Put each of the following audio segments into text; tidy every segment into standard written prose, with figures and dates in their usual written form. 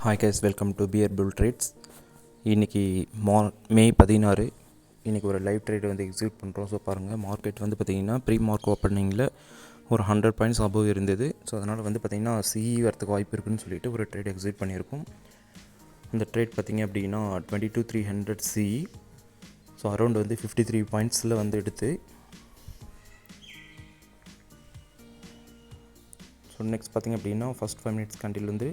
Hi guys, welcome to bear bull trades. இன்றைக்கி May 16 இன்றைக்கி ஒரு லைவ் ட்ரேட் வந்து எக்ஸிக்யூட் பண்ணுறோம். ஸோ பாருங்கள், மார்க்கெட் வந்து பார்த்திங்கன்னா ப்ரீ மார்க் ஓப்பனிங்கில் ஒரு 100 பாயிண்ட்ஸ் அபோவ் இருந்தது. ஸோ அதனால் வந்து பார்த்திங்கன்னா சிஇ வரத்துக்கு வாய்ப்பு இருக்குதுன்னு சொல்லிட்டு ஒரு ட்ரேட் எக்ஸிக்யூட் பண்ணியிருக்கோம். இந்த ட்ரேட் பார்த்திங்க அப்படின்னா 22,300 சிஇ. ஸோ அரௌண்ட் வந்து 53 பாயிண்ட்ஸில் வந்து எடுத்து ஸோ நெக்ஸ்ட் பார்த்திங்க அப்படின்னா ஃபஸ்ட் 5 மினிட்ஸ் கேண்டில் வந்து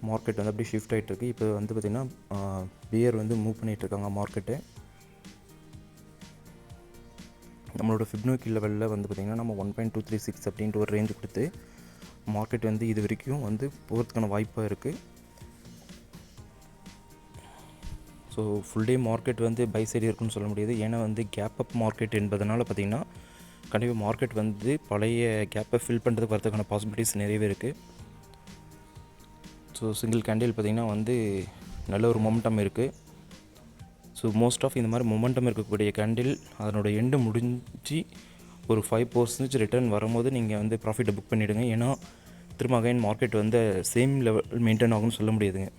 மார்க்கெட் வந்து அப்படியே ஷிஃப்ட் ஆகிட்டுருக்கு. இப்போ வந்து பார்த்திங்கன்னா பியர் வந்து மூவ் பண்ணிகிட்ருக்காங்க மார்க்கெட்டு. நம்மளோட ஃபிப்னோக்கி லெவலில் வந்து பார்த்திங்கன்னா நம்ம 1.236 அப்படின்ட்டு ஒரு ரேஞ்சு கொடுத்து மார்க்கெட் வந்து இது வரைக்கும் வந்து போகிறதுக்கான வாய்ப்பாக இருக்குது. ஸோ ஃபுல் டே மார்க்கெட் வந்து பை சைடு இருக்குன்னு சொல்ல முடியாது. ஏன்னா வந்து கேப் அப் மார்க்கெட் என்பதனால பார்த்திங்கன்னா கண்டிப்பாக மார்க்கெட் வந்து பழைய கேப்பை ஃபில் பண்ணுறதுக்கு வரதுக்கான பாசிபிலிட்டிஸ் நிறையவே இருக்குது. ஸோ சிங்கிள் கேண்டில் பார்த்திங்கன்னா வந்து நல்ல ஒரு மொமெண்டம் இருக்குது. ஸோ மோஸ்ட் ஆஃப் இந்த மாதிரி மொமெண்டம் இருக்கக்கூடிய கேண்டில் அதனோட எண்டு முடிஞ்சு ஒரு 5% ரிட்டர்ன் வரும்போது நீங்கள் வந்து ப்ராஃபிட்டை புக் பண்ணிவிடுங்க. ஏன்னா திரும்ப அகைன் மார்க்கெட் வந்து சேம் லெவல் மெயின்டைன் ஆகும்னு சொல்ல முடியாதுங்க.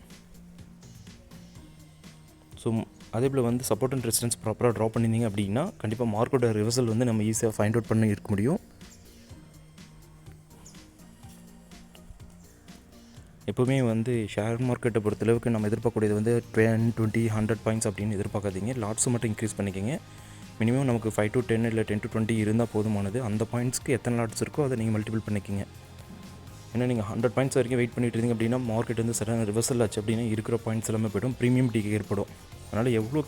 ஸோ அதே போல் வந்து சப்போர்ட் அண்ட் ரெசிஸ்டன்ஸ் ப்ராப்பராக ட்ரா பண்ணியிருந்தீங்க அப்படின்னா கண்டிப்பாக மார்க்கெட்டோட ரிவர்சல் வந்து நம்ம ஈஸியாக ஃபைண்ட் அவுட் பண்ணி இருக்க முடியும். எப்போவுமே வந்து ஷேர் மார்க்கெட்டை பொறுத்தளவுக்கு நம்ம எதிர்பார்க்கக்கூடியது வந்து 10, 20, 100 பாயிண்ட்ஸ் அப்படின்னு எதிர்பார்க்காதீங்க. லாட்ஸை மட்டும் இன்க்ரீஸ் பண்ணிக்கோங்க. மினிமம் நமக்கு 5 to 10 இல்லை 10 to 20 இருந்தால் போதுமானது. அந்த பாயிண்ட்ஸ்க்கு எத்தனை லாட்ஸ் இருக்கோ அதை நீங்கள் மல்டிபிள் பண்ணிக்கோங்க. ஏன்னா நீங்கள் 100 பாயிண்ட்ஸ் வரைக்கும் வெயிட் பண்ணிட்டு இருந்தீங்க அப்படின்னா மார்க்கெட் வந்து சரியான ரிவர்சல் ஆச்சு அப்படின்னா இருக்கிற பாயிண்ட்ஸ் எல்லாமே போய்டும், ப்ரீமியம் டீக்கு ஏற்படும். அதனால் எவ்வளோ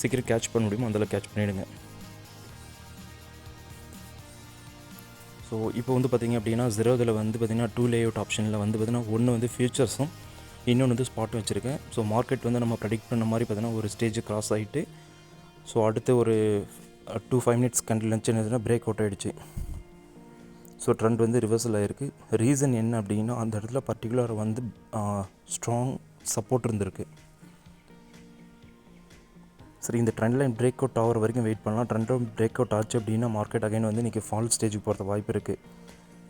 சீக்கிரம் கேட்ச் பண்ண முடியுமோ அதில் கேட்ச் பண்ணிவிடுங்க. ஸோ இப்போ வந்து பார்த்திங்க அப்படின்னா ஜெரோதில் வந்து பார்த்திங்கன்னா 2 லேஅவுட் ஆப்ஷனில் வந்து பார்த்திங்கன்னா ஒன்று வந்து ஃபியூச்சர்ஸும் இன்னொன்று வந்து ஸ்பாட்டும் வச்சுருக்கேன். ஸோ மார்க்கெட் வந்து நம்ம ப்ரெடிக்ட் பண்ண மாதிரி பார்த்திங்கன்னா ஒரு ஸ்டேஜ் கிராஸ் ஆகிட்டு ஸோ அடுத்து ஒரு 5 மினிட்ஸ் கேண்டில் இருந்துச்சுன்னா பிரேக் அவுட் ஆகிடுச்சு. ஸோ ட்ரெண்ட் வந்து ரிவர்சல் ஆகிருக்கு. ரீசன் என்ன அப்படின்னா அந்த இடத்துல பர்டிகுலர் வந்து ஸ்ட்ராங் சப்போர்ட் இருந்திருக்கு. சரி, இந்த ட்ரெண்ட் லைன் பிரேக் அவுட் ஆகிற வரைக்கும் வெயிட் பண்ணலாம். ட்ரெண்ட் லைன் பிரேக் அவுட் ஆச்சு அப்படின்னா மார்க்கெட் அகைன் வந்து இன்றைக்கி ஃபால் ஸ்டேஜுக்கு போகிறது வாய்ப்பு இருக்குது.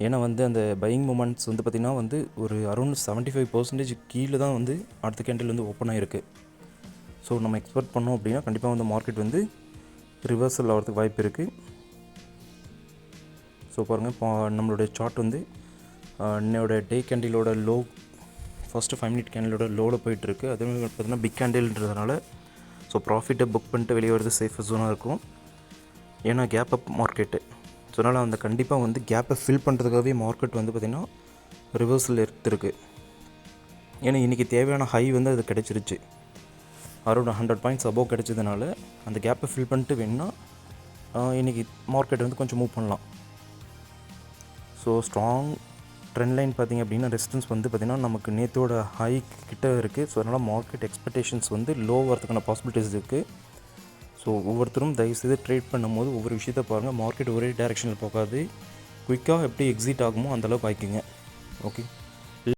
ஏன்னா வந்து அந்த பையிங் மூமெண்ட்ஸ் வந்து பார்த்திங்கன்னா வந்து ஒரு அரௌண்ட் 75% கீழே தான் வந்து அடுத்த கேண்டில் வந்து ஓப்பன் ஆகிருக்கு. ஸோ நம்ம எக்ஸ்பெக்ட் பண்ணோம் அப்படின்னா கண்டிப்பாக வந்து மார்க்கெட் வந்து ரிவர்சல் ஆகிறதுக்கு வாய்ப்பு இருக்குது. ஸோ பாருங்கள், இப்போ நம்மளுடைய சார்ட் வந்து என்னோட டே கேண்டிலோட லோ ஃபஸ்ட்டு 5 மினிட் கேண்டிலோட லோவில் போயிட்டுருக்கு. அதே மாதிரி பார்த்திங்கன்னா பிக் கேண்டில்ன்றதுனால ஸோ ப்ராஃபிட்டை புக் பண்ணிட்டு வெளியே வரது சேஃபஸ்ட் ஜோனாக இருக்கும். ஏன்னா கேப் அப் மார்க்கெட்டு. ஸோ அதனால் அந்த கண்டிப்பாக வந்து கேப்பை ஃபில் பண்ணுறதுக்காகவே மார்க்கெட் வந்து பார்த்திங்கன்னா ரிவர்சல் எடுத்துருக்கு. ஏன்னா இன்றைக்கி தேவையான ஹை வந்து அது கிடச்சிருச்சு. அரௌண்ட் 100 பாயிண்ட்ஸ் அபோவ் கிடச்சதுனால அந்த கேப்பை ஃபில் பண்ணிட்டு வேணுன்னா இன்றைக்கி மார்க்கெட் வந்து கொஞ்சம் மூவ் பண்ணலாம். ஸோ ஸ்ட்ராங் ட்ரெண்ட் லைன் பார்த்திங்க அப்படின்னா ரெசிஸ்டன்ஸ் வந்து பார்த்திங்கன்னா நமக்கு நேற்றோட ஹை கிட்ட இருக்குது. ஸோ அதனால் மார்க்கெட் எக்ஸ்பெக்டேஷன்ஸ் வந்து லோ வரதுக்கான பாசிபிலிட்டிஸ் இருக்குது. ஸோ ஒவ்வொருத்தரும் தயவுசெய்து ட்ரேட் பண்ணும்போது ஒவ்வொரு விஷயத்தை பாருங்கள். மார்க்கெட் ஒரே டைரெக்ஷனில் போகாது. குயிக்காக எப்படி எக்ஸிட் ஆகுமோ அந்தளவுக்கு ஆகிக்குங்க. ஓகே.